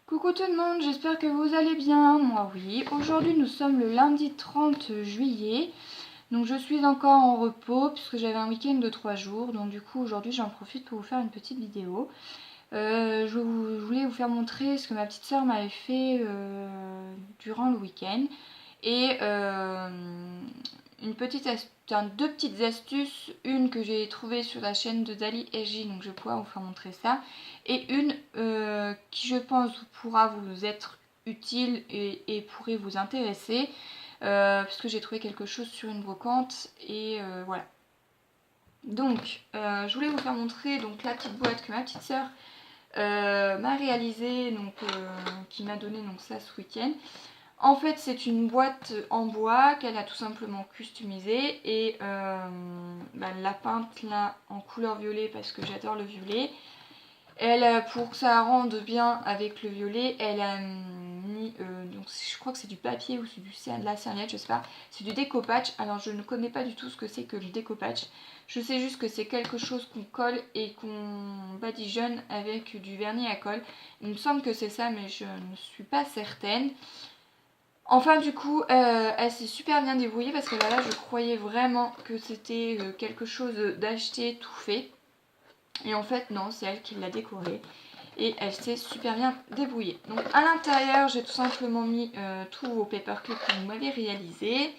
Coucou tout le monde, j'espère que vous allez bien. Moi oui. Aujourd'hui nous sommes le lundi 30 juillet. Donc je suis encore en repos puisque j'avais un week-end de 3 jours. Donc du coup aujourd'hui j'en profite pour vous faire une petite vidéo. Je voulais vous faire montrer ce que ma petite soeur m'avait fait durant le week-end. Et deux petites astuces, une que j'ai trouvée sur la chaîne de Dali SJ, donc je vais pouvoir vous faire montrer ça, et une qui je pense pourra vous être utile et pourrait vous intéresser, puisque j'ai trouvé quelque chose sur une brocante, et voilà. Donc je voulais vous faire montrer donc, la petite boîte que ma petite soeur m'a réalisée, donc qui m'a donné donc, ça ce week-end. En fait, c'est une boîte en bois qu'elle a tout simplement customisée et elle l'a peinte là en couleur violet parce que j'adore le violet. Elle, pour que ça rende bien avec le violet, elle a mis, donc je crois que c'est du papier ou c'est de la serviette, je sais pas. C'est du découpage. Alors je ne connais pas du tout ce que c'est que le découpage. Je sais juste que c'est quelque chose qu'on colle et qu'on badigeonne avec du vernis à colle. Il me semble que c'est ça, mais je ne suis pas certaine. Enfin du coup elle s'est super bien débrouillée parce que là je croyais vraiment que c'était quelque chose d'acheté tout fait. Et en fait non, c'est elle qui l'a décoré. Et elle s'est super bien débrouillée. Donc à l'intérieur j'ai tout simplement mis tous vos paperclips que vous m'avez réalisés.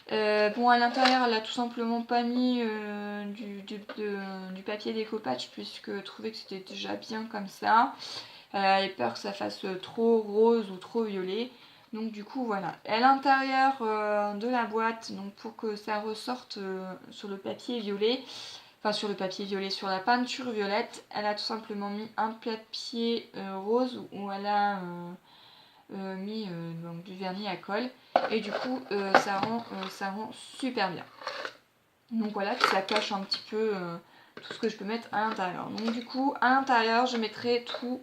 Bon, à l'intérieur elle a tout simplement pas mis du papier découpage puisque je trouvais que c'était déjà bien comme ça. Elle avait peur que ça fasse trop rose ou trop violet. Donc du coup voilà. Et à l'intérieur de la boîte, donc pour que ça ressorte sur le papier violet, enfin sur le papier violet, sur la peinture violette, elle a tout simplement mis un papier rose où elle a mis donc, du vernis à colle. Et du coup ça rend super bien. Donc voilà, ça cache un petit peu tout ce que je peux mettre à l'intérieur. Donc du coup à l'intérieur je mettrai tous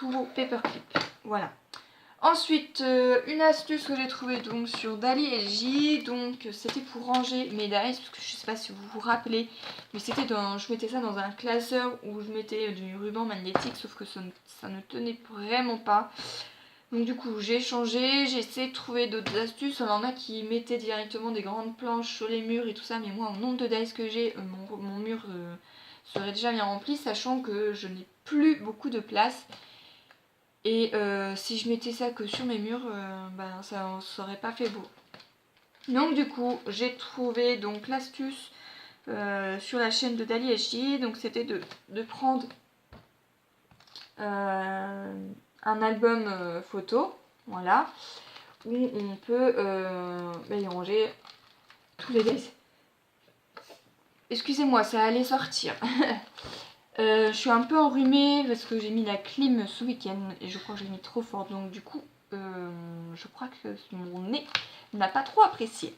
vos paperclips. Voilà. Ensuite, une astuce que j'ai trouvée donc sur Dali LJ, donc c'était pour ranger mes dies, parce que je sais pas si vous vous rappelez, mais je mettais ça dans un classeur où je mettais du ruban magnétique, sauf que ça ne tenait vraiment pas. Donc du coup j'ai changé, j'ai essayé de trouver d'autres astuces. Il y en a qui mettaient directement des grandes planches sur les murs et tout ça, mais moi au nombre de dies que j'ai, mon mur serait déjà bien rempli, sachant que je n'ai plus beaucoup de place. Et si je mettais ça que sur mes murs, ça ne serait pas fait beau. Donc du coup, j'ai trouvé donc l'astuce sur la chaîne de Dali SJ. Donc c'était de prendre un album photo, voilà, où on peut y ranger tous les days. Excusez-moi, ça allait sortir. Je suis un peu enrhumée parce que j'ai mis la clim ce week-end et je crois que j'ai mis trop fort, donc du coup je crois que mon nez n'a pas trop apprécié.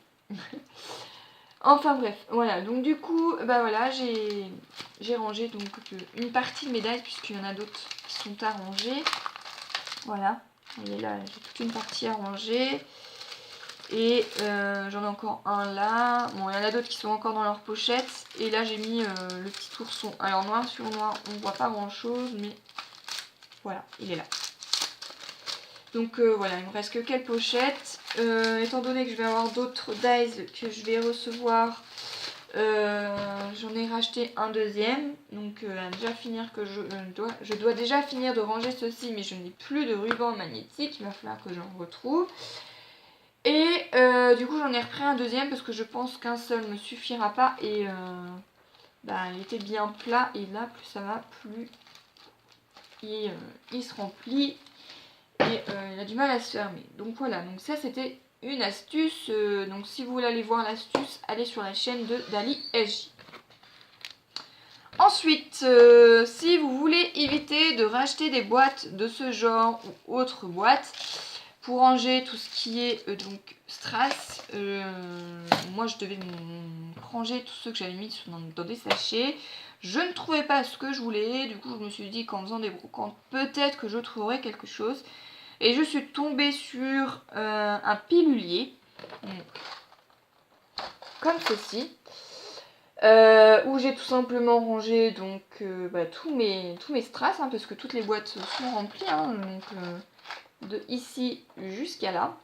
Enfin bref, voilà, donc du coup voilà, j'ai rangé donc une partie de mes dailles puisqu'il y en a d'autres qui sont à ranger. Voilà, vous voyez là, j'ai toute une partie à ranger. Et j'en ai encore un là. Bon, il y en a d'autres qui sont encore dans leur pochette. Et là, j'ai mis le petit ourson. Alors, noir sur noir, on ne voit pas grand chose, mais voilà, il est là. Donc voilà, il me reste que quelques pochettes. Étant donné que je vais avoir d'autres dies que je vais recevoir, j'en ai racheté un deuxième. Donc déjà finir que je dois déjà finir de ranger ceci, mais je n'ai plus de ruban magnétique. Il va falloir que j'en retrouve. Et du coup j'en ai repris un deuxième parce que je pense qu'un seul ne me suffira pas et il était bien plat et là plus ça va plus il se remplit et il a du mal à se fermer. Donc voilà, donc ça c'était une astuce. Donc si vous voulez aller voir l'astuce, allez sur la chaîne de Dali SJ. Ensuite, si vous voulez éviter de racheter des boîtes de ce genre ou autres boîtes, pour ranger tout ce qui est donc strass, moi je devais ranger tous ceux que j'avais mis dans des sachets. Je ne trouvais pas ce que je voulais, du coup je me suis dit qu'en faisant des brocantes, peut-être que je trouverais quelque chose. Et je suis tombée sur un pilulier, comme ceci. où j'ai tout simplement rangé donc tous mes strass, hein, parce que toutes les boîtes sont remplies, hein, donc de ici jusqu'à là.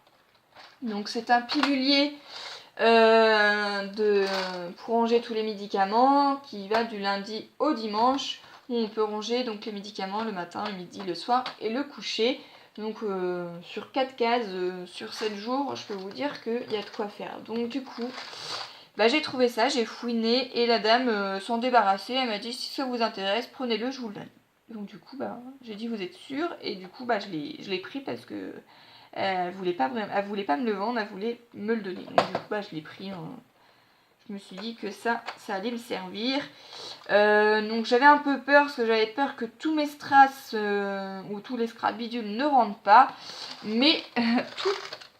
Donc c'est un pilulier pour ranger tous les médicaments qui va du lundi au dimanche, où on peut ranger donc les médicaments le matin, le midi, le soir et le coucher. Donc sur 4 cases, sur 7 jours, je peux vous dire qu'il y a de quoi faire. Donc du coup, j'ai trouvé ça, j'ai fouiné et la dame s'en débarrassait. Elle m'a dit si ça vous intéresse, prenez-le, je vous le donne. Donc du coup, j'ai dit vous êtes sûr? Et du coup, je l'ai pris parce que elle voulait pas me le vendre, elle voulait me le donner. Donc du coup, je l'ai pris. Je me suis dit que ça allait me servir. Donc j'avais un peu peur parce que j'avais peur que tous mes strass ou tous les scrap bidules ne rentrent pas. Mais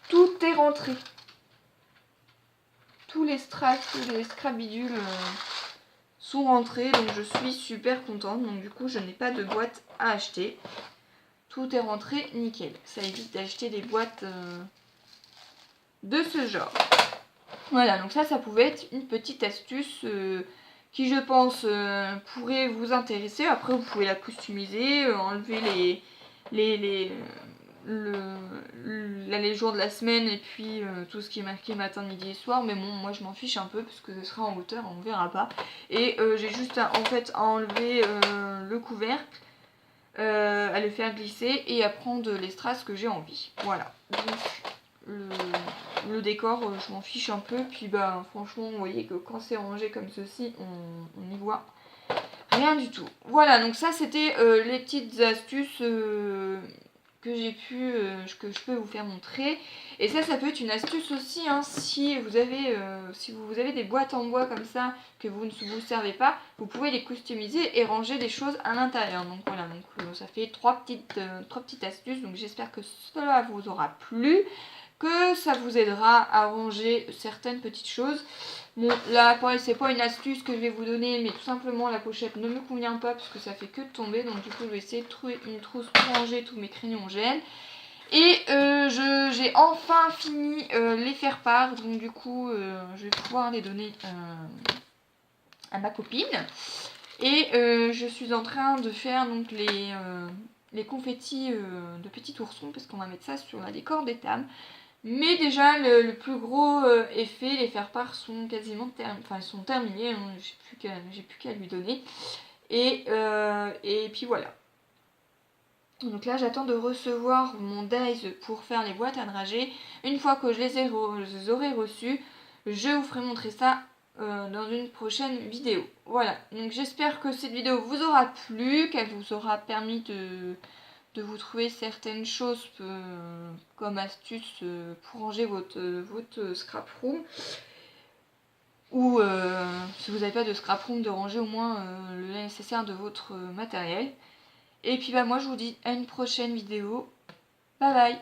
tout est rentré. Tous les strass, tous les scrap bidules sont rentrés. Donc je suis super contente. Donc du coup, je n'ai pas de boîte à acheter. Tout est rentré nickel. Ça évite d'acheter des boîtes de ce genre. Voilà, donc ça pouvait être une petite astuce qui, je pense, pourrait vous intéresser. Après, vous pouvez la customiser, enlever les jours de la semaine et puis tout ce qui est marqué matin, midi et soir. Mais bon, moi, je m'en fiche un peu parce que ce sera en hauteur, on ne verra pas. Et j'ai juste à enlever le couvercle, à le faire glisser et à prendre les strass que j'ai envie. Voilà. Donc, le décor, je m'en fiche un peu. Puis franchement, vous voyez que quand c'est rangé comme ceci, on n'y voit rien du tout. Voilà, donc ça c'était les petites astuces que j'ai pu, que je peux vous faire montrer. Et ça peut être une astuce aussi, hein, si vous avez des boîtes en bois comme ça que vous ne vous servez pas, vous pouvez les customiser et ranger des choses à l'intérieur. Donc voilà, donc ça fait trois petites astuces. Donc j'espère que cela vous aura plu, que ça vous aidera à ranger certaines petites choses. Bon, là, pareil, c'est pas une astuce que je vais vous donner, mais tout simplement la pochette ne me convient pas parce que ça fait que de tomber. Donc du coup, je vais essayer de trouver une trousse pour ranger tous mes crayons gel. Et j'ai enfin fini les faire-part, donc du coup, je vais pouvoir les donner à ma copine. Et je suis en train de faire donc les confettis de petits oursons, parce qu'on va mettre ça sur la décor des tables. Mais déjà, le plus gros effet, les faire-part sont quasiment terminés. Hein, j'ai plus qu'à lui donner. Et puis voilà. Donc là, j'attends de recevoir mon dies pour faire les boîtes à drager. Une fois que je les aurai reçus, je vous ferai montrer ça dans une prochaine vidéo. Voilà, donc j'espère que cette vidéo vous aura plu, qu'elle vous aura permis de vous trouver certaines choses comme astuces pour ranger votre scrap room. Ou si vous n'avez pas de scrap room, de ranger au moins le nécessaire de votre matériel. Et puis moi je vous dis à une prochaine vidéo. Bye bye.